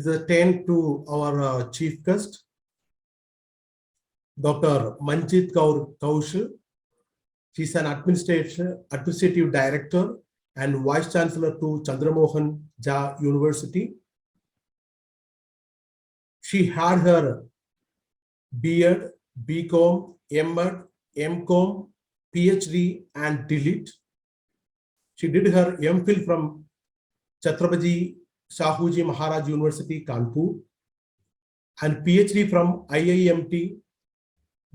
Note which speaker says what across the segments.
Speaker 1: the turn to our chief guest, Dr. Manjeet Kaur Kaushil. She's an administrative director and vice chancellor to Chandramohan Jha University. She had her B.Ed, B.Com, M.Ed, M.Com, PhD, and DLit. She did her MPhil from Chhatrapati Shahuji Maharaj University, Kanpur, and PhD from IIMT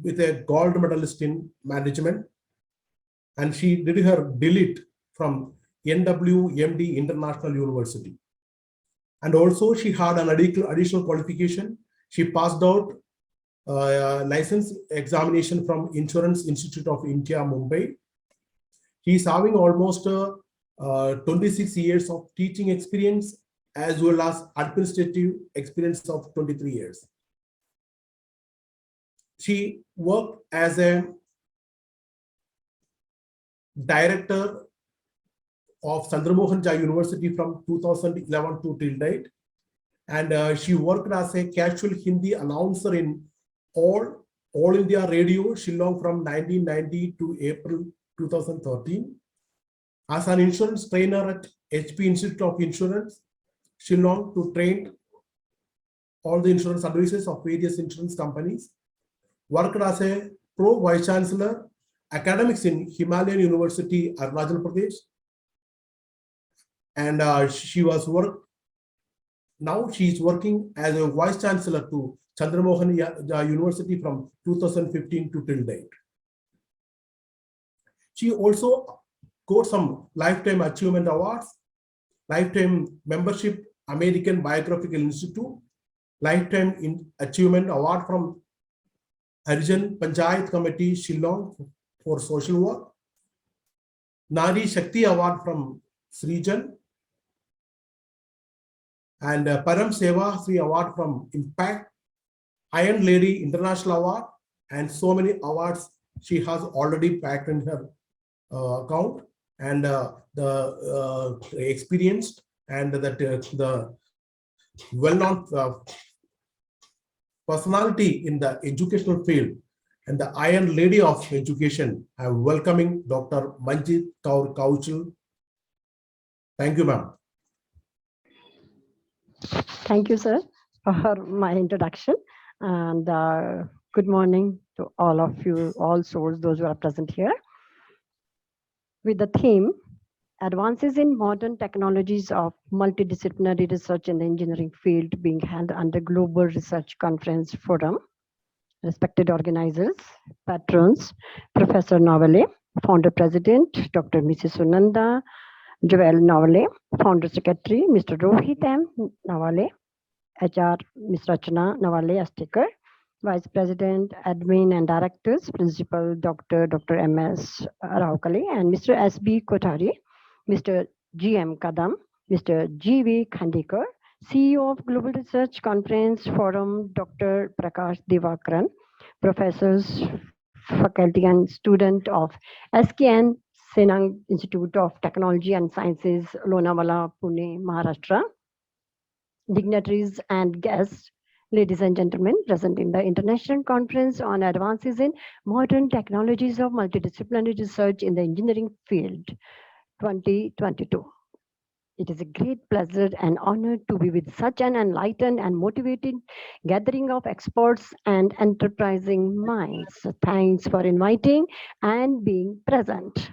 Speaker 1: with a gold medalist in management. And she did her DLit from NWMD International University. And also she had an additional qualification. She passed out license examination from Insurance Institute of India, Mumbai. He is having almost 26 years of teaching experience as well as administrative experience of 23 years. She worked as a director of Chandramohan Jha University from 2011 to till date. And she worked as a casual Hindi announcer in All India Radio, Shillong from 1990 to April 2013. As an insurance trainer at HP Institute of Insurance, Shillong, to train all the insurance advisors of various insurance companies. Worked as a pro vice chancellor, academics in Himalayan University, Arunachal Pradesh. And now she is working as a vice chancellor to Chandramohan Jha University from 2015 to till date. She also got some Lifetime Achievement Awards, Lifetime Membership American Biographical Institute, Lifetime Achievement Award from Harijan Panchayat Committee, Shillong for social work, Nari Shakti Award from Srijan, and Param Seva Sri Award from Impact, Iron Lady International Award, and so many awards she has already packed in her account. And the experienced and that the well-known personality in the educational field and the Iron Lady of Education, I'm welcoming Dr. Manjeet Kaur Kaushil. Thank you, ma'am.
Speaker 2: Thank you, sir, for my introduction. And good morning to all of you, all souls, those who are present here. With the theme, Advances in Modern Technologies of Multidisciplinary Research in the Engineering Field, being held under Global Research Conference Forum. Respected organizers, patrons, Professor Nawale, Founder President, Dr. Mrs. Sunanda Joel Nawale, Founder Secretary, Mr. Rohit M. Nawale, HR Ms. Rachana Nawale Astikar, Vice President, Admin and Directors, Principal Dr. M.S. Raukale, and Mr. S.B. Kothari, Mr. G.M. Kadam, Mr. G.V. Khandikar, CEO of Global Research Conference Forum, Dr. Prakash Divakaran, professors, faculty and student of SKN Senang Institute of Technology and Sciences, Lonavala, Pune, Maharashtra, dignitaries and guests, ladies and gentlemen, present in the International Conference on Advances in Modern Technologies of Multidisciplinary Research in the Engineering Field 2022. It is a great pleasure and honor to be with such an enlightened and motivated gathering of experts and enterprising minds. Thanks for inviting and being present.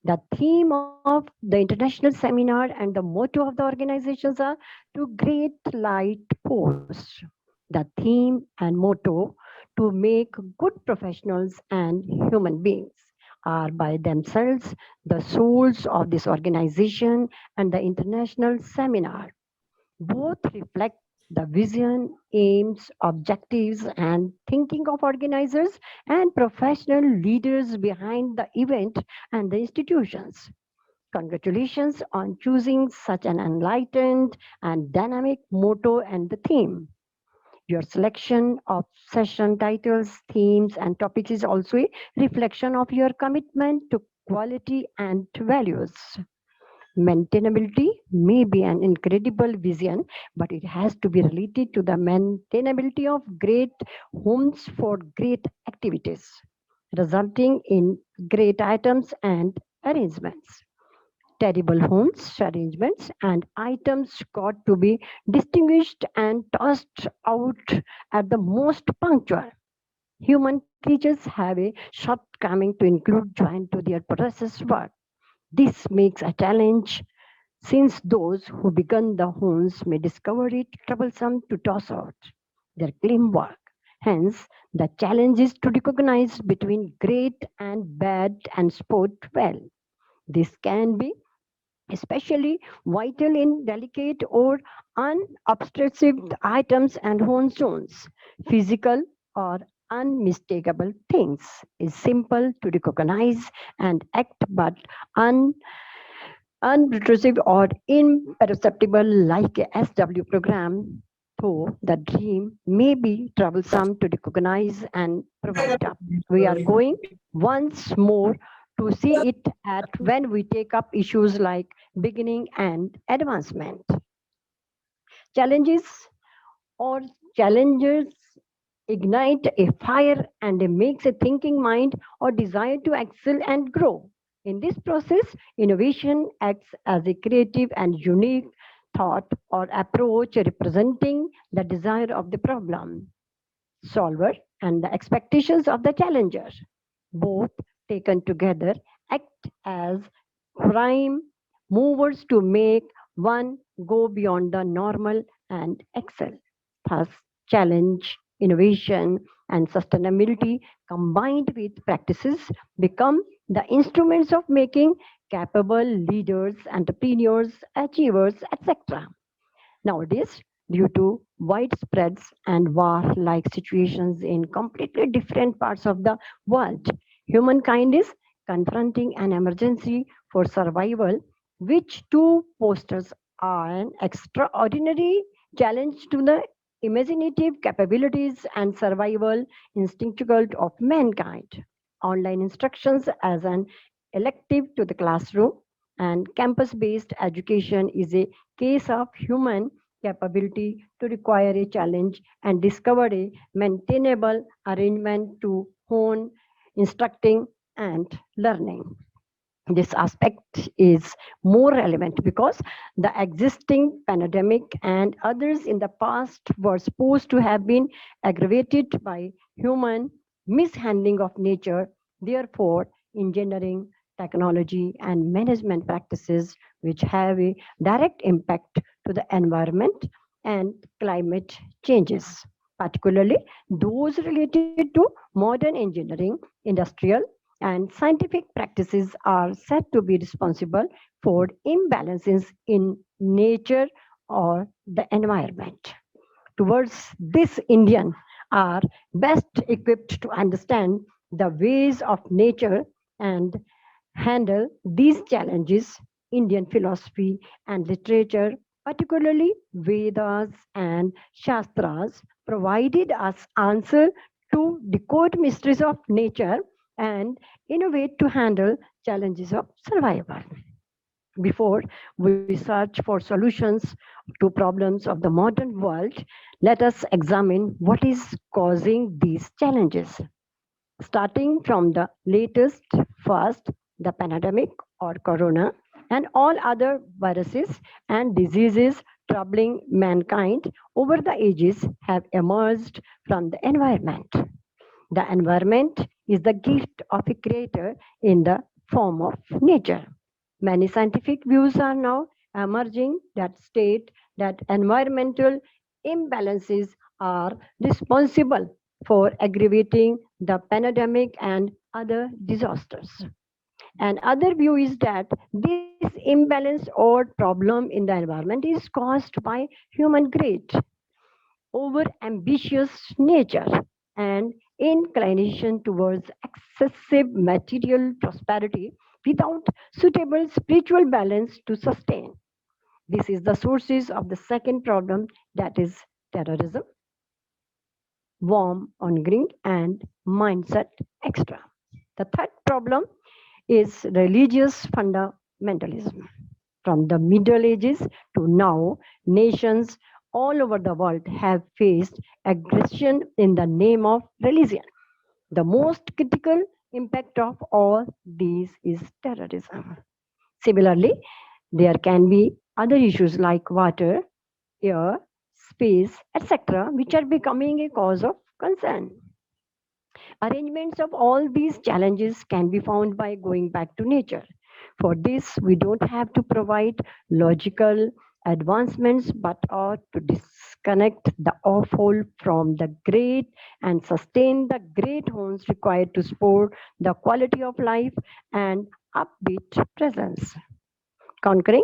Speaker 2: The theme of the international seminar and the motto of the organizations are to great light force. The theme and motto, to make good professionals and human beings, are by themselves the souls of this organization and the international seminar. Both reflect the vision, aims, objectives, and thinking of organizers and professional leaders behind the event and the institutions. Congratulations on choosing such an enlightened and dynamic motto and the theme. Your selection of session titles, themes, and topics is also a reflection of your commitment to quality and values. Maintainability may be an incredible vision, but it has to be related to the maintainability of great homes for great activities, resulting in great items and arrangements. Terrible homes, arrangements, and items got to be distinguished and tossed out at the most punctual. Human creatures have a shortcoming to include joy to their process work. This makes a challenge since those who began the homes may discover it troublesome to toss out their clean work. Hence, the challenge is to recognize between great and bad and sport well. This can be especially vital in delicate or unobtrusive items and home zones. Physical or unmistakable things is simple to recognize and act, but unobtrusive or imperceptible like a SW program, though the dream may be troublesome to recognize and provide up. We are going once more to see it at when we take up issues like beginning and advancement. Challenges or challengers ignite a fire and makes a thinking mind or desire to excel and grow. In this process, innovation acts as a creative and unique thought or approach representing the desire of the problem solver and the expectations of the challenger. Both taken together act as prime movers to make one go beyond the normal and excel. Thus, challenge, innovation, and sustainability combined with practices become the instruments of making capable leaders, entrepreneurs, achievers, etc. Nowadays, due to widespread and war-like situations in completely different parts of the world, humankind is confronting an emergency for survival, which too posters an extraordinary challenge to the imaginative capabilities and survival instinctual of mankind. Online instructions as an elective to the classroom and campus-based education is a case of human capability to require a challenge and discover a maintainable arrangement to hone instructing and learning. This aspect is more relevant because the existing pandemic and others in the past were supposed to have been aggravated by human mishandling of nature. Therefore, engineering, technology, and management practices which have a direct impact to the environment and climate changes, particularly those related to modern engineering, industrial, and scientific practices are said to be responsible for imbalances in nature or the environment. Towards this, Indian are best equipped to understand the ways of nature and handle these challenges. Indian philosophy and literature, particularly Vedas and Shastras, provided us answer to decode mysteries of nature and innovate to handle challenges of survival. Before we search for solutions to problems of the modern world, let us examine what is causing these challenges. Starting from the latest, first, the pandemic or corona, and all other viruses and diseases troubling mankind over the ages have emerged from the environment. The environment is the gift of a creator in the form of nature. Many scientific views are now emerging that state that environmental imbalances are responsible for aggravating the pandemic and other disasters. Another view is that this imbalance or problem in the environment is caused by human greed, over ambitious nature, and inclination towards excessive material prosperity without suitable spiritual balance to sustain. This is the sources of the second problem, that is terrorism, warm hungering, and mindset extra. The third problem is religious fundamentalism. From the Middle Ages to now, nations all over the world have faced aggression in the name of religion. The most critical impact of all these is terrorism. Similarly, there can be other issues like water, air, space, etc., which are becoming a cause of concern. Arrangements of all these challenges can be found by going back to nature. For this, we don't have to provide logical advancements but ought to disconnect the awful from the great and sustain the great homes required to support the quality of life and upbeat presence. Conquering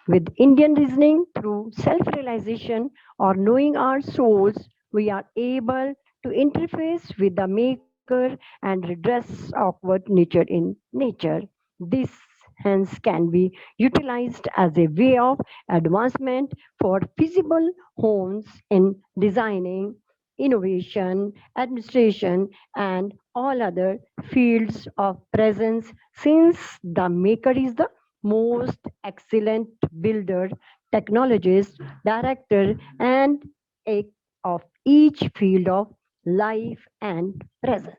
Speaker 2: with Indian reasoning through self realization or knowing our souls, we are able to interface with the Maker and redress awkward nature in nature. This hence can be utilized as a way of advancement for feasible homes in designing, innovation, administration, and all other fields of presence, since the Maker is the most excellent builder, technologist, director, and a, of each field of life and presence.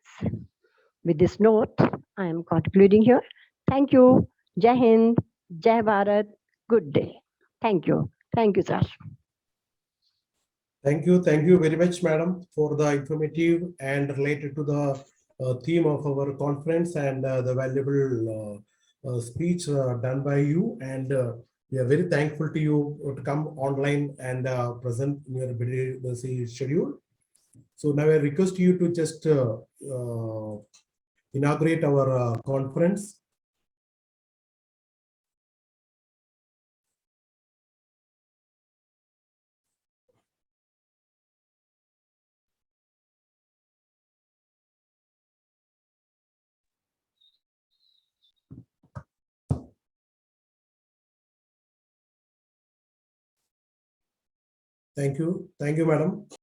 Speaker 2: With this note, I am concluding here. Thank you. Jai Hind, Jai Bharat. Good day. Thank you. Thank you, sir.
Speaker 1: Thank you very much, madam, for the informative and related to the theme of our conference and the valuable speech done by you. And we are very thankful to you to come online and present in your very busy schedule. So now I request you to just inaugurate our conference. Thank you, madam.